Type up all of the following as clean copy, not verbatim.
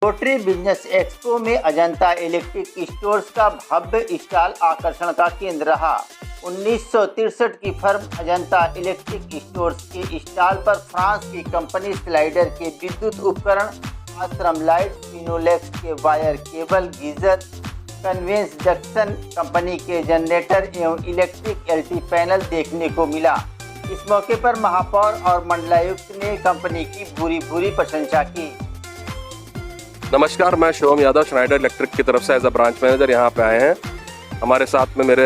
Rotary business expo में Ajanta electric stores का भव्य stall आकर्षण का केंद्र रहा। 1963 की फर्म अजंता इलेक्ट्रिक स्टोर्स के स्टॉल पर फ्रांस की कंपनी स्लाइडर के विद्युत उपकरण, आश्रम लाइट, फिनोलेक्स के वायर केबल, गीजर, कन्वेंस जंक्शन कंपनी के जनरेटर एवं इलेक्ट्रिक एलटी पैनल देखने को मिला। इस मौके पर महापौर और मंडलायुक्त ने कंपनी की भूरी प्रशंसा की। नमस्कार, मैं शिवम यादव श्नाइडर इलेक्ट्रिक की तरफ से एज अ ब्रांच मैनेजर यहाँ पे आए हैं। हमारे साथ में मेरे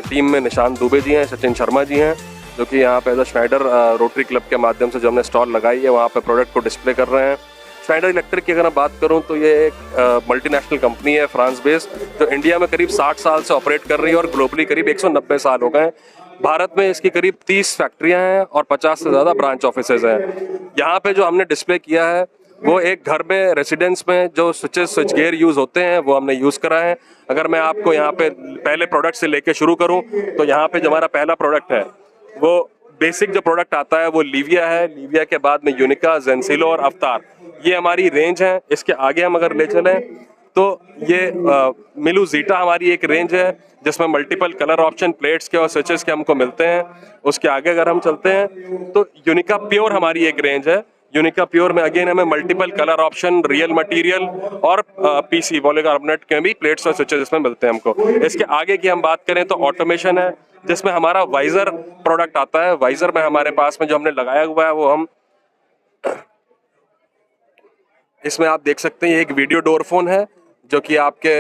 टीम में निशांत दुबे जी हैं, सचिन शर्मा जी हैं, जो कि यहाँ पे as a Schneider rotary club के माध्यम से जो हमने स्टॉल लगाई है वहाँ पे प्रोडक्ट को डिस्प्ले कर रहे हैं। श्नाइडर इलेक्ट्रिक की अगर मैं बात करूँ तो ये एक मल्टीनेशनल कंपनी है, फ्रांस बेस्ड, जो इंडिया में करीब 60 साल से ऑपरेट कर रही है और ग्लोबली करीब 190 साल हो गए। भारत में इसकी करीब 30 फैक्ट्रियाँ हैं और 50 से ज़्यादा ब्रांच ऑफिसेज हैं। यहाँ पे जो हमने डिस्प्ले किया है वो एक घर में, रेसिडेंस में जो स्विच गियर यूज़ होते हैं वो हमने यूज़ करा है। अगर मैं आपको यहाँ पे पहले प्रोडक्ट से लेके शुरू करूँ तो यहाँ पे जो हमारा पहला प्रोडक्ट है वो बेसिक जो प्रोडक्ट आता है वो लिविया है। लिविया के बाद में यूनिका, जेंसिलो और अवतार, ये हमारी रेंज है। इसके आगे हम अगर ले चलें तो ये मिलू जीटा हमारी एक रेंज है जिसमें मल्टीपल कलर ऑप्शन प्लेट्स के और स्विचेस के हमको मिलते हैं। उसके आगे अगर हम चलते हैं तो यूनिका प्योर हमारी एक रेंज है। यूनिका प्योर में अगेन हमें multiple colour option, real material और पीसी पॉलीकार्बोनेट के भी प्लेट्स और स्विचेस इसमें मिलते हैं हमको। इसके आगे की हम बात करें तो ऑटोमेशन है, जिसमें हमारा वाइजर प्रोडक्ट आता है। वाइजर में हमारे पास में जो हमने लगाया हुआ है वो हम इसमें आप देख सकते हैं, ये एक वीडियो डोर फोन है जो कि आपके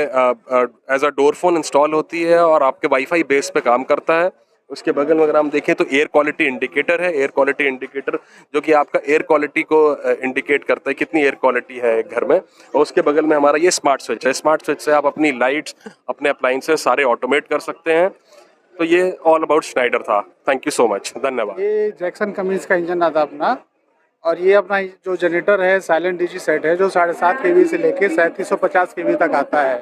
as a door phone install होती है और आपके वाईफाई बेस पे काम करता है। उसके बगल में अगर हम देखें तो एयर क्वालिटी इंडिकेटर है। एयर क्वालिटी इंडिकेटर जो कि आपका एयर क्वालिटी को इंडिकेट करता है कितनी एयर क्वालिटी है एक घर में। और उसके बगल में हमारा ये स्मार्ट स्विच है। स्मार्ट स्विच से आप अपनी लाइट्स, अपने अप्लायंसेस सारे ऑटोमेट कर सकते हैं। तो ये ऑल अबाउट श्नाइडर था। थैंक यू सो मच, धन्यवाद। ये जैक्सन कमिंस का इंजन आता अपना, और ये अपना जो जनरेटर है साइलेंट डीजी सेट है जो 7.5 kV से लेके 3750 kV तक आता है।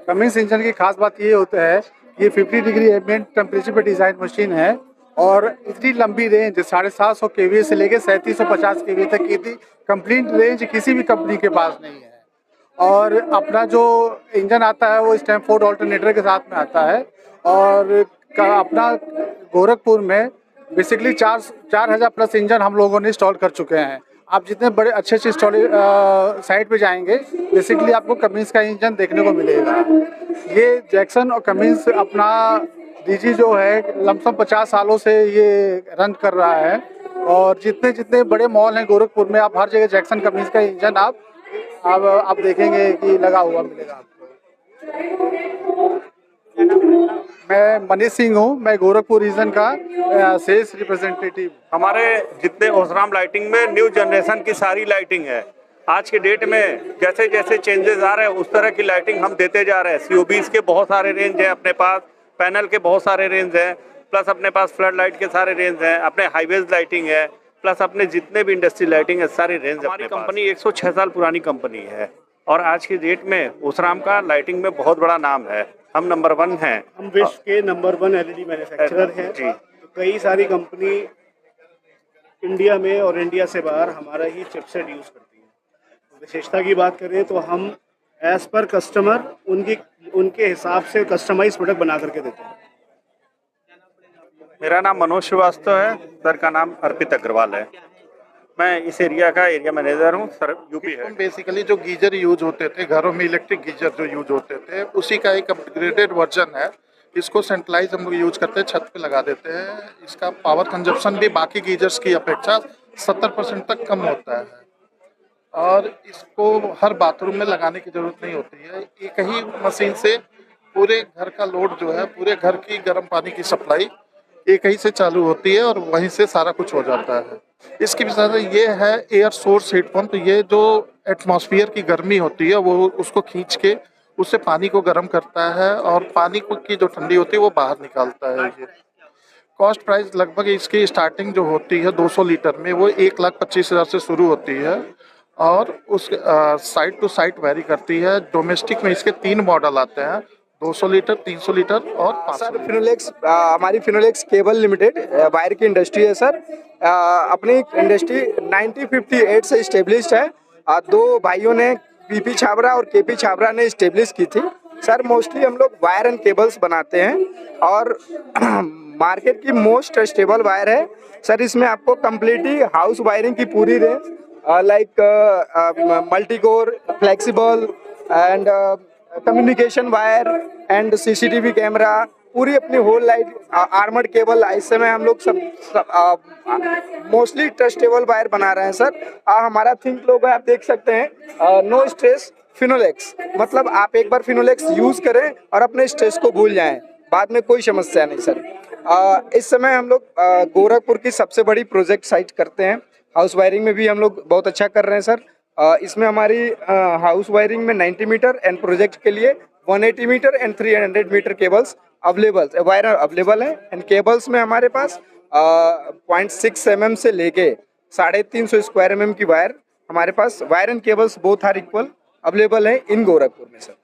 कमिंस इंजन की खास बात ये होता है, ये 50 डिग्री एम्बिएंट टेम्परेचर पे डिज़ाइन मशीन है और इतनी लंबी रेंज 750 kV से लेके 3750 kV तक की थी कंप्लीट रेंज किसी भी कंपनी के पास नहीं है। और अपना जो इंजन आता है वो स्टैम्फोर्ड ऑल्टरनेटर के साथ में आता है। और अपना गोरखपुर में बेसिकली 4000 प्लस इंजन हम लोगों ने इंस्टॉल कर चुके हैं। आप जितने बड़े अच्छे इंस्टॉल साइट पे जाएंगे बेसिकली आपको कमिंस का इंजन देखने को मिलेगा। ये जैक्सन और कमिंस अपना डीजी जो है लमसम 50 सालों से ये रन कर रहा है। और जितने बड़े मॉल हैं गोरखपुर में, आप हर जगह जैक्सन कमिंस का इंजन आप देखेंगे कि लगा हुआ मिलेगा आपको। मैं मनीष सिंह हूँ, मैं गोरखपुर रीजन का सेल्स रिप्रेजेंटेटिव। हमारे जितने ओसराम लाइटिंग में न्यू जनरेशन की सारी लाइटिंग है। आज के डेट में जैसे जैसे चेंजेस आ रहे हैं उस तरह की लाइटिंग हम देते जा रहे हैं। COBs के बहुत सारे रेंज हैं अपने पास, पैनल के बहुत सारे रेंज हैं, प्लस अपने पास फ्लड लाइट के सारे रेंज हैं, अपने हाईवेज लाइटिंग है, प्लस अपने जितने भी इंडस्ट्री लाइटिंग है सारी रेंज। हमारी कंपनी 106 साल पुरानी कंपनी है और आज की डेट में ओसराम का लाइटिंग में बहुत बड़ा नाम है। हम नंबर 1 हैं। हम विश्व के नंबर 1 LED मैन्युफैक्चरर हैं जी। तो कई सारी कंपनी इंडिया में और इंडिया से बाहर हमारा ही चिपसेट यूज़ करती है। विशेषता की बात करें तो हम एज पर कस्टमर उनके हिसाब से कस्टमाइज प्रोडक्ट बना करके देते हैं। मेरा नाम मनोज श्रीवास्तव है, सर का नाम अर्पित अग्रवाल है। मैं इस एरिया का एरिया मैनेजर हूँ, सर यूपी है। बेसिकली जो गीजर यूज होते थे घरों में, इलेक्ट्रिक गीजर जो यूज होते थे उसी का एक अपग्रेडेड वर्जन है। इसको सेंट्रलाइज हम लोग यूज करते हैं, छत पे लगा देते हैं। इसका पावर कंजप्शन भी बाकी गीजर्स की अपेक्षा 70% तक कम होता है और इसको हर बाथरूम में लगाने की जरूरत नहीं होती है। एक ही मशीन से पूरे घर का लोड जो है, पूरे घर की गर्म पानी की सप्लाई एक ही से चालू होती है और वहीं से सारा कुछ हो जाता है। इसकी वजह ये है एयर सोर्स हीट पंप। ये जो एटमॉस्फेयर की गर्मी होती है वो उसको खींच के उससे पानी को गर्म करता है और पानी की जो ठंडी होती है वो बाहर निकालता है। ये कॉस्ट प्राइस लगभग इसकी स्टार्टिंग जो होती है 200 लीटर में वो 1,25,000 से शुरू होती है और उस साइट टू साइट वेरी करती है। डोमेस्टिक में इसके 3 मॉडल आते हैं, 200 लीटर, 300 लीटर और 500 सर फिनोलेक्स, हमारी फिनोलेक्स केबल लिमिटेड वायर की इंडस्ट्री है सर। अपनी इंडस्ट्री 1958 से इस्टेब्लिश्ड है। 2 भाइयों ने वीपी छाबरा और केपी छाबरा ने इस्टेब्लिश की थी। सर मोस्टली हम लोग वायर एंड केबल्स बनाते हैं और मार्केट की मोस्ट स्टेबल वायर है सर। इसमें आपको कम्प्लीटली हाउस वायरिंग की पूरी range like multi core, flexible and communication wire and CCTV camera, पूरी अपनी होल लाइट आर्मर्ड केबल, इस समय हम लोग सब मोस्टली ट्रस्टेबल वायर बना रहे हैं सर। हमारा थिंक लोगो है, आप देख सकते हैं, नो स्ट्रेस फिनोलेक्स, मतलब आप एक बार फिनोलेक्स यूज करें और अपने स्ट्रेस को भूल जाएं, बाद में कोई समस्या नहीं सर। इस समय हम लोग गोरखपुर की सबसे बड़ी प्रोजेक्ट साइट करते हैं। हाउस वायरिंग में भी हम लोग बहुत अच्छा कर रहे हैं सर। इसमें हमारी हाउस वायरिंग में 90 मीटर एंड प्रोजेक्ट के लिए 180 meter and 300 meter cables wire available है। एंड केबल्स में हमारे पास 0.6 mm से लेके 350 स्क्वायर mm की वायर हमारे पास, wire and cables both are equal available है इन गोरखपुर में सर।